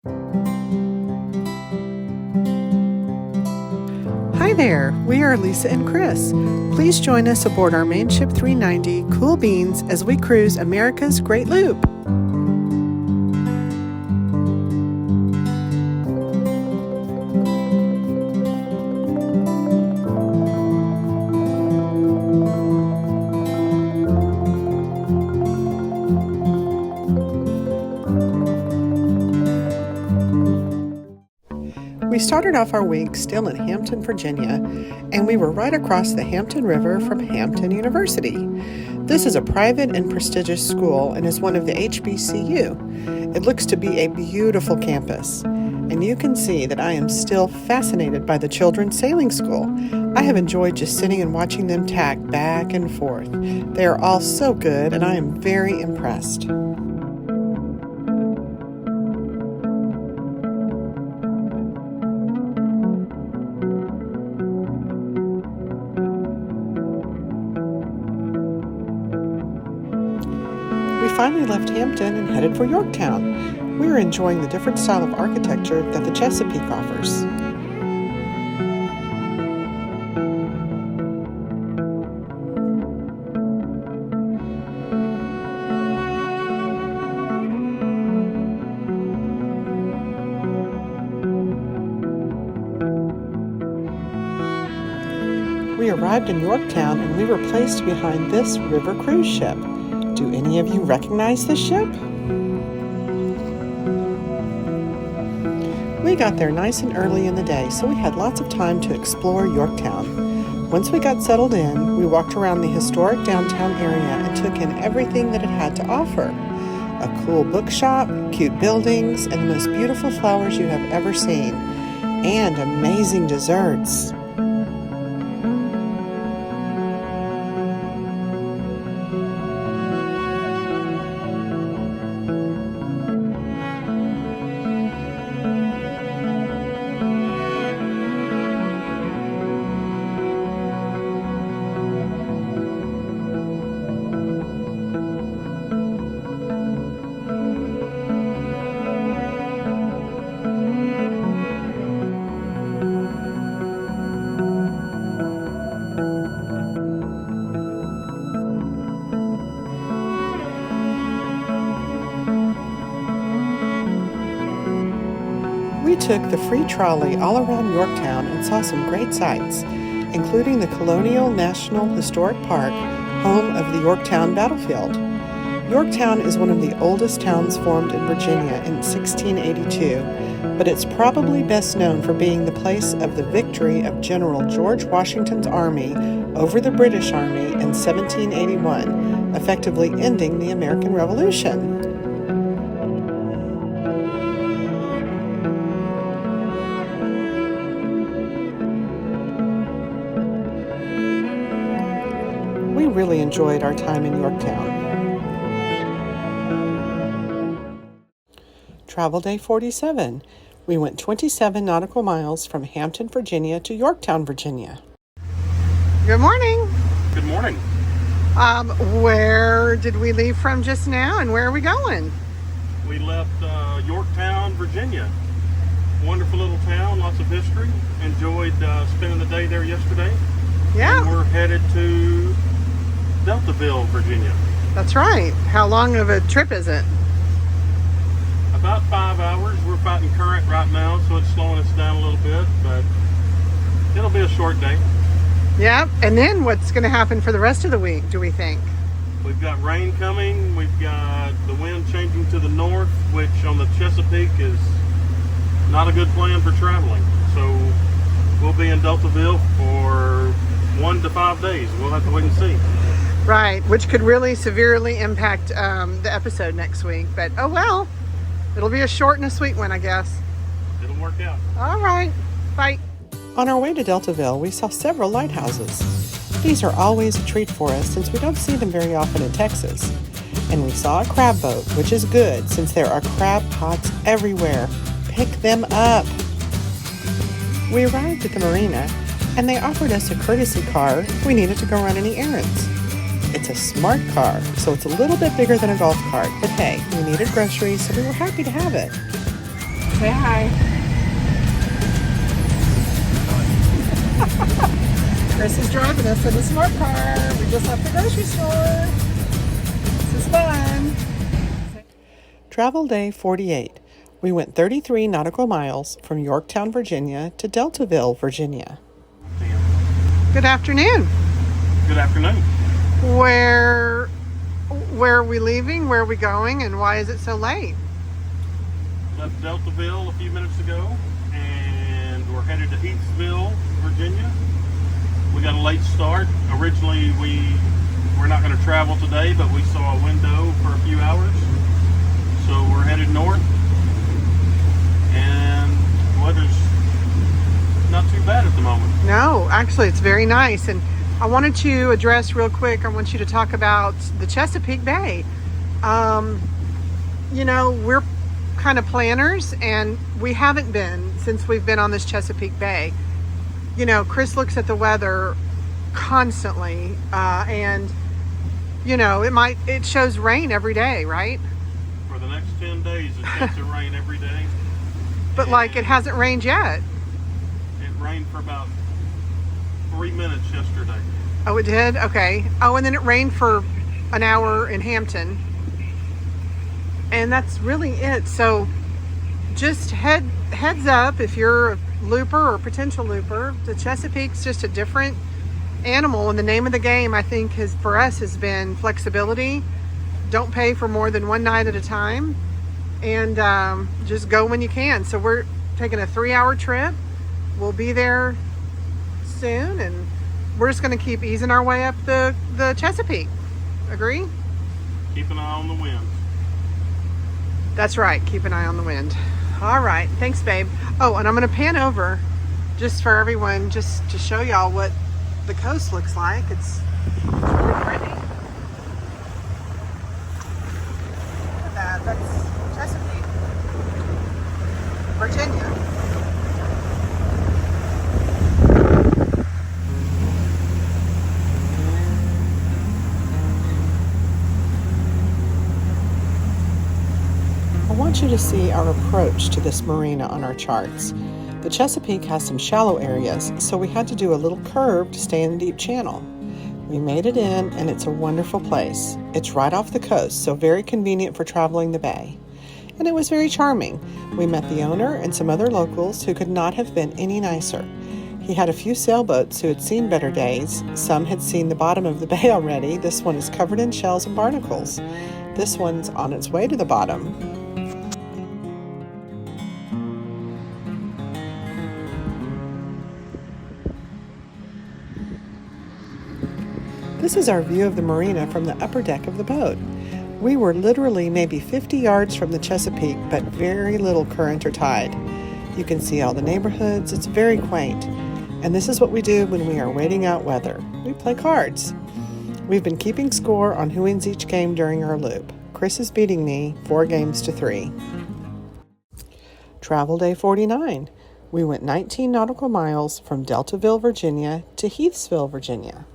Hi there, we are Lisa and Chris. Please join us aboard our main ship 390, Cool Beans, as we cruise America's Great Loop. We started off our week still in Hampton, Virginia, and we were right across the Hampton River from Hampton University. This is a private and prestigious school and is one of the HBCU. It looks to be a beautiful campus, and you can see that I am still fascinated by the children's sailing school. I have enjoyed just sitting and watching them tack back and forth. They are all so good, and I am very impressed. We finally left Hampton and headed for Yorktown. We were enjoying the different style of architecture that the Chesapeake offers. We arrived in Yorktown and we were placed behind this river cruise ship. Do any of you recognize this ship? We got there nice and early in the day, so we had lots of time to explore Yorktown. Once we got settled in, we walked around the historic downtown area and took in everything that it had to offer. A cool bookshop, cute buildings, and the most beautiful flowers you have ever seen. And amazing desserts. We took the free trolley all around Yorktown and saw some great sights, including the Colonial National Historic Park, home of the Yorktown battlefield. Yorktown is one of the oldest towns formed in Virginia in 1682, but it's probably best known for being the place of the victory of General George Washington's army over the British Army in 1781, effectively ending the American Revolution. We really enjoyed our time in Yorktown. Travel day 47. We went 27 nautical miles from Hampton, Virginia to Yorktown, Virginia. Good morning. Good morning. Where did we leave from just now and where are we going? We left Yorktown, Virginia. Wonderful little town, lots of history. Enjoyed spending the day there yesterday. Yeah. And we're headed to Deltaville, Virginia. That's right. How long of a trip is it? About 5 hours. We're fighting current right now, so it's slowing us down a little bit, but it'll be a short day. Yeah. And then what's going to happen for the rest of the week, do we think? We've got rain coming. We've got the wind changing to the north, which on the Chesapeake is not a good plan for traveling. So we'll be in Deltaville for 1 to 5 days. We'll have to wait and see. Right, which could really severely impact the episode next week. But oh well, it'll be a short and a sweet one, I guess. It'll work out. All right, bye. On our way to Deltaville, we saw several lighthouses. These are always a treat for us since we don't see them very often in Texas. And we saw a crab boat, which is good since there are crab pots everywhere. Pick them up. We arrived at the marina and they offered us a courtesy car if we needed to go run any errands. It's a smart car, so it's a little bit bigger than a golf cart, but hey, we needed groceries, so we were happy to have it. Say hi. Chris is driving us in the smart car. We just left the grocery store. This is fun. Travel day 48. We went 33 nautical miles from Yorktown, Virginia to Deltaville, Virginia. Good afternoon. Good afternoon. Where are we leaving? Where are we going? And why is it so late? Left Deltaville a few minutes ago, and we're headed to Heathsville, Virginia. We got a late start. Originally, we're not going to travel today, but we saw a window for a few hours. So we're headed north, and the weather's not too bad at the moment. No, actually, it's very nice. And I wanted to address real quick, I want you to talk about the Chesapeake Bay. You know, we're kind of planners, and we haven't been since we've been on this Chesapeake Bay. You know, Chris looks at the weather constantly, and you know, it shows rain every day, right? For the next 10 days, it's supposed to rain every day. But like, it hasn't rained yet. It rained for about 3 minutes yesterday. Oh, it did? Okay. Oh, and then it rained for an hour in Hampton. And that's really it. So just heads up if you're a looper or potential looper. The Chesapeake's just a different animal, and the name of the game, I think, for us has been flexibility. Don't pay for more than one night at a time, and just go when you can. So we're taking a 3-hour trip. We'll be there soon, and we're just going to keep easing our way up the Chesapeake. Agree? Keep an eye on the wind. That's right. Keep an eye on the wind. All right. Thanks, babe. Oh, and I'm going to pan over just for everyone, just to show y'all what the coast looks like. It's really pretty. Look at that. That's Chesapeake, Virginia. I want you to see our approach to this marina on our charts. The Chesapeake has some shallow areas, so we had to do a little curve to stay in the deep channel. We made it in, and it's a wonderful place. It's right off the coast, so very convenient for traveling the bay. And it was very charming. We met the owner and some other locals who could not have been any nicer. He had a few sailboats who had seen better days. Some had seen the bottom of the bay already. This one is covered in shells and barnacles. This one's on its way to the bottom. This is our view of the marina from the upper deck of the boat. We were literally maybe 50 yards from the Chesapeake, but very little current or tide. You can see all the neighborhoods. It's very quaint. And this is what we do when we are waiting out weather. We play cards. We've been keeping score on who wins each game during our loop. Chris is beating me 4 games to 3. Travel day 49. We went 19 nautical miles from Deltaville, Virginia to Heathsville, Virginia.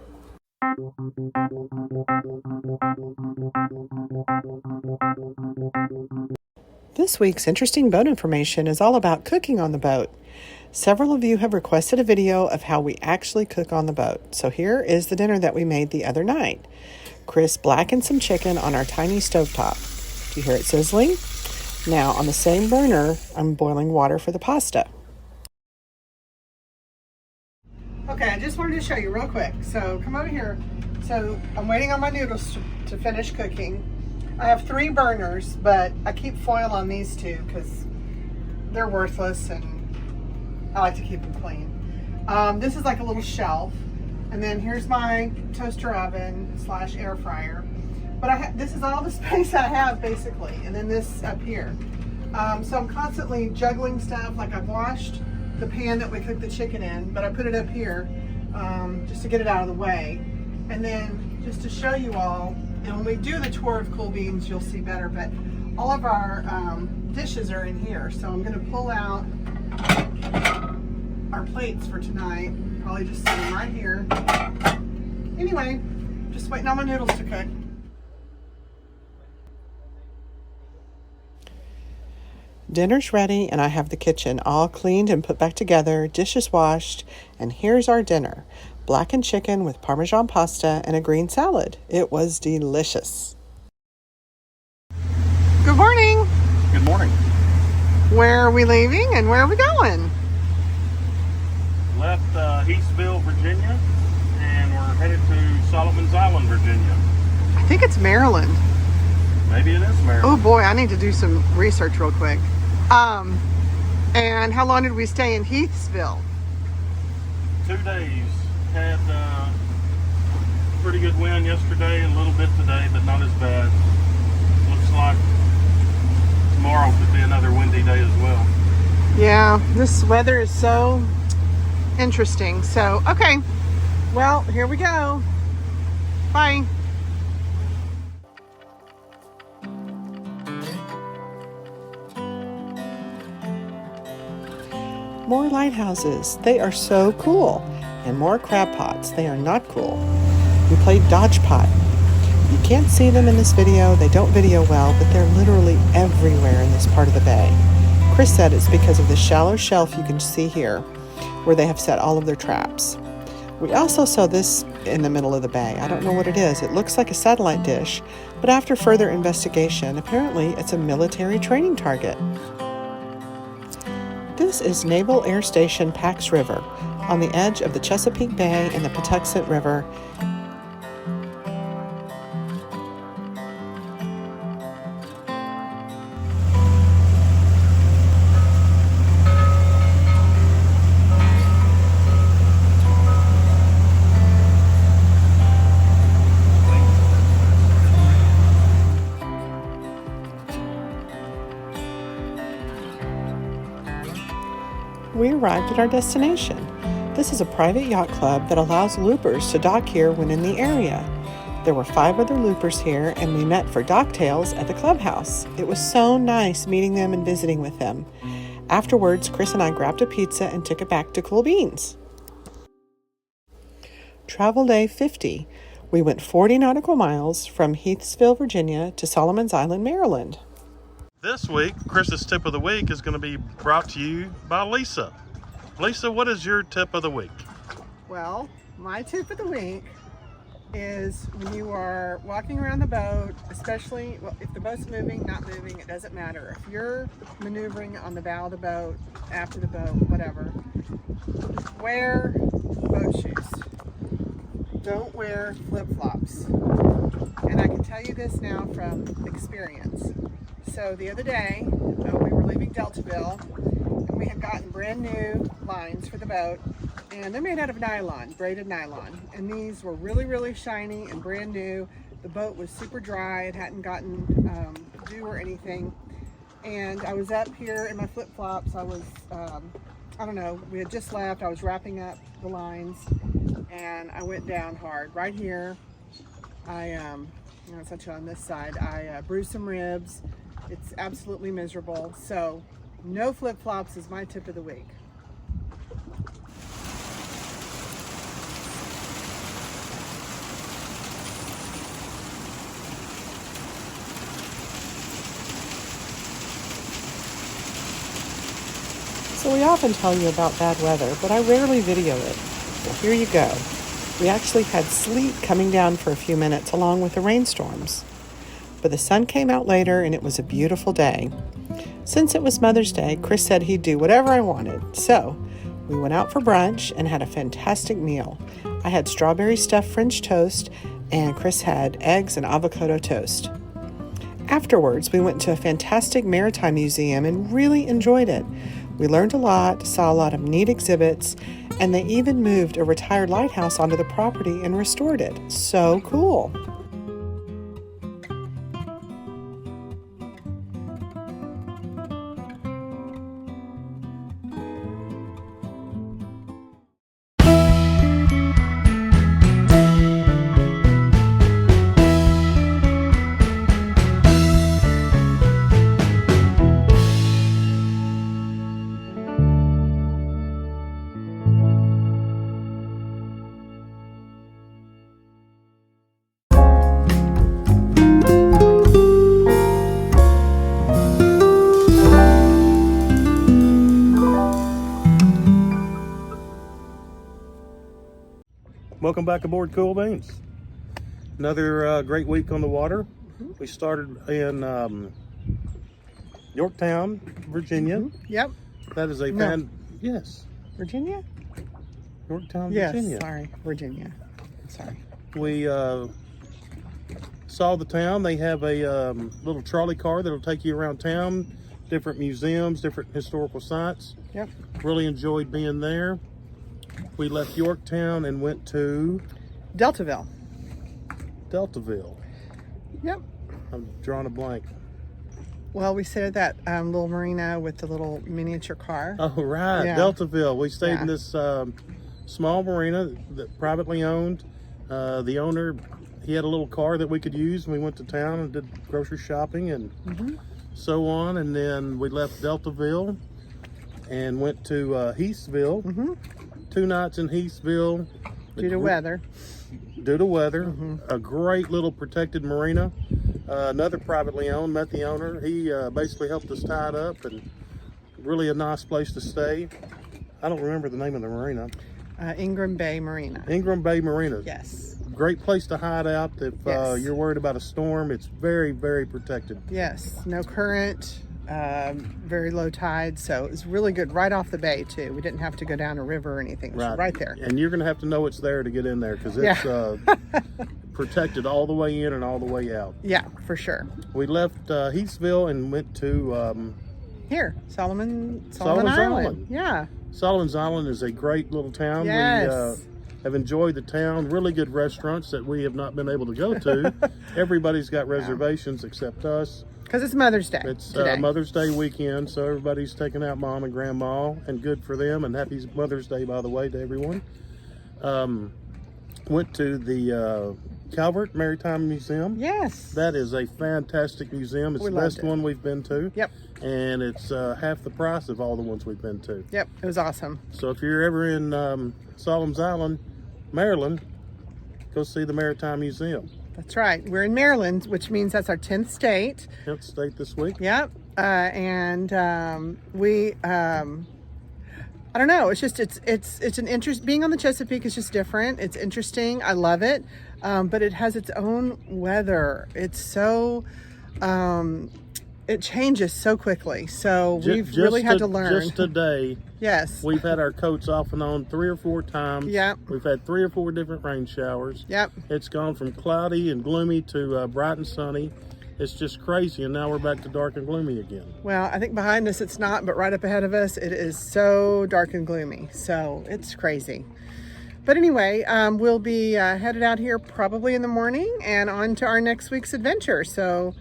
This week's interesting boat information is all about cooking on the boat. Several of you have requested a video of how we actually cook on the boat. So here is the dinner that we made the other night. Chris blackened some chicken on our tiny stovetop. Do you hear it sizzling? Now on the same burner, I'm boiling water for the pasta. Okay, I just wanted to show you real quick. So come over here. So I'm waiting on my noodles to finish cooking. I have 3 burners, but I keep foil on these 2 because they're worthless and I like to keep them clean. This is like a little shelf. And then here's my toaster oven / air fryer. But this is all the space I have basically. And then this up here. So I'm constantly juggling stuff. Like I've washed the pan that we cooked the chicken in, but I put it up here just to get it out of the way. And then just to show you all, and when we do the tour of Cool Beans, you'll see better, but all of our dishes are in here. So I'm gonna pull out our plates for tonight. Probably just set them right here. Anyway, just waiting on my noodles to cook. Dinner's ready, and I have the kitchen all cleaned and put back together, dishes washed, and here's our dinner. Blackened chicken with Parmesan pasta and a green salad. It was delicious. Good morning. Good morning. Where are we leaving and where are we going? Left Heathsville, Virginia, and we're headed to Solomon's Island, Virginia. I think it's Maryland. Maybe it is Maryland. Oh boy, I need to do some research real quick. And how long did we stay in Heathsville? 2 days. Had pretty good wind yesterday and a little bit today, but not as bad. Looks like tomorrow could be another windy day as well. Yeah, this weather is so interesting. So, okay. Well, here we go. Bye. More lighthouses. They are so cool. And more crab pots. They are not cool. We played dodge pot. You can't see them in this video. They don't video well, but they're literally everywhere in this part of the bay. Chris said it's because of the shallow shelf you can see here, where they have set all of their traps. We also saw this in the middle of the bay. I don't know what it is. It looks like a satellite dish, but after further investigation, apparently it's a military training target. This is Naval Air Station Pax River, on the edge of the Chesapeake Bay and the Patuxent River. We arrived at our destination. This is a private yacht club that allows loopers to dock here when in the area. There were 5 other loopers here, and we met for docktails at the clubhouse. It was so nice meeting them and visiting with them. Afterwards, Chris and I grabbed a pizza and took it back to Cool Beans. Travel day 50. We went 40 nautical miles from Heathsville, Virginia to Solomon's Island, Maryland. This week, Chris's tip of the week is going to be brought to you by Lisa. Lisa, what is your tip of the week? Well, my tip of the week is when you are walking around the boat, especially if the boat's moving, not moving, it doesn't matter. If you're maneuvering on the bow of the boat, after the boat, whatever, wear boat shoes. Don't wear flip-flops. And I can tell you this now from experience. So the other day, we were leaving Deltaville, and we had gotten brand new lines for the boat, and they're made out of nylon, braided nylon. And these were really, really shiny and brand new. The boat was super dry. It hadn't gotten dew or anything. And I was up here in my flip-flops. I was, I don't know, we had just left. I was wrapping up the lines, and I went down hard. Right here, it's actually on this side, I bruised some ribs. It's absolutely miserable. So no flip-flops is my tip of the week. So we often tell you about bad weather, but I rarely video it. Well, here you go. We actually had sleet coming down for a few minutes along with the rainstorms. But the sun came out later and it was a beautiful day. Since it was Mother's Day, Chris said he'd do whatever I wanted. So we went out for brunch and had a fantastic meal. I had strawberry stuffed French toast and Chris had eggs and avocado toast. Afterwards, we went to a fantastic maritime museum and really enjoyed it. We learned a lot, saw a lot of neat exhibits, and they even moved a retired lighthouse onto the property and restored it. So cool. Welcome back aboard Cool Beans. Another great week on the water. We started in Yorktown, Virginia. Yep. That is a yes. Virginia? Yorktown, Yes, Virginia. sorry, Virginia. Sorry. We saw the town. They have a little trolley car that'll take you around town, different museums, different historical sites. Yep. Really enjoyed being there. We left Yorktown and went to Deltaville. Deltaville. Yep. I'm drawing a blank. Well, we stayed at that little marina with the little miniature car. Oh, right. Yeah. Deltaville. We stayed Yeah. in this small marina that privately owned. The owner, he had a little car that we could use. We went to town and did grocery shopping and so on. And then we left Deltaville and went to Heathsville. 2 nights in Heathsville. Due to weather. Due to weather. A great little protected marina. Another privately owned, met the owner. He basically helped us tie it up, and really a nice place to stay. I don't remember the name of the marina. Ingram Bay Marina. Ingram Bay Marina. Yes. Great place to hide out if Yes. you're worried about a storm. It's very, very protected. Yes. No current. Very low tide, so it's really good right off the bay too. We didn't have to go down a river or anything. It was right there. And you're going to have to know it's there to get in there because it's protected all the way in and all the way out. Yeah, for sure. We left Heathsville and went to Here, Solomon Solomon's Island. Island. Yeah. Solomon's Island is a great little town. Yes. We have enjoyed the town. Really good restaurants that we have not been able to go to. Everybody's got reservations except us. Because it's Mother's Day. It's today. Mother's Day weekend, so everybody's taking out mom and grandma, and good for them. And happy Mother's Day, by the way, to everyone. Went to the Calvert Maritime Museum. Yes. That is a fantastic museum. It's We the loved best it. one we've been to. Yep. And it's half the price of all the ones we've been to. Yep. It was awesome. So if you're ever in Solomon's Island, Maryland, go see the Maritime Museum. That's right. We're in Maryland, which means that's our 10th state. 10th state this week. Yep. We I don't know. It's just it's an interest. Being on the Chesapeake is just different. It's interesting. I love it, but it has its own weather. It's so it changes so quickly. So we've really had to learn. Just today, yes, we've had our coats off and on 3 or 4 times. Yep. We've had 3 or 4 different rain showers. Yep. It's gone from cloudy and gloomy to bright and sunny. It's just crazy, and now we're back to dark and gloomy again. Well, I think behind us it's not, but right up ahead of us it is so dark and gloomy. So it's crazy. But anyway, we'll be headed out here probably in the morning and on to our next week's adventure. So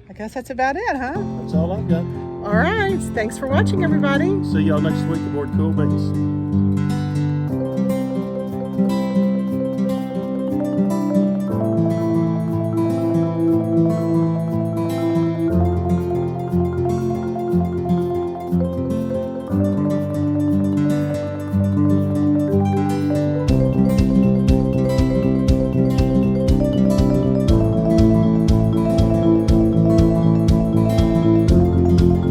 I guess that's about it, huh? That's all I've got. All right. Thanks for watching, everybody. See y'all next week aboard Cool Beans.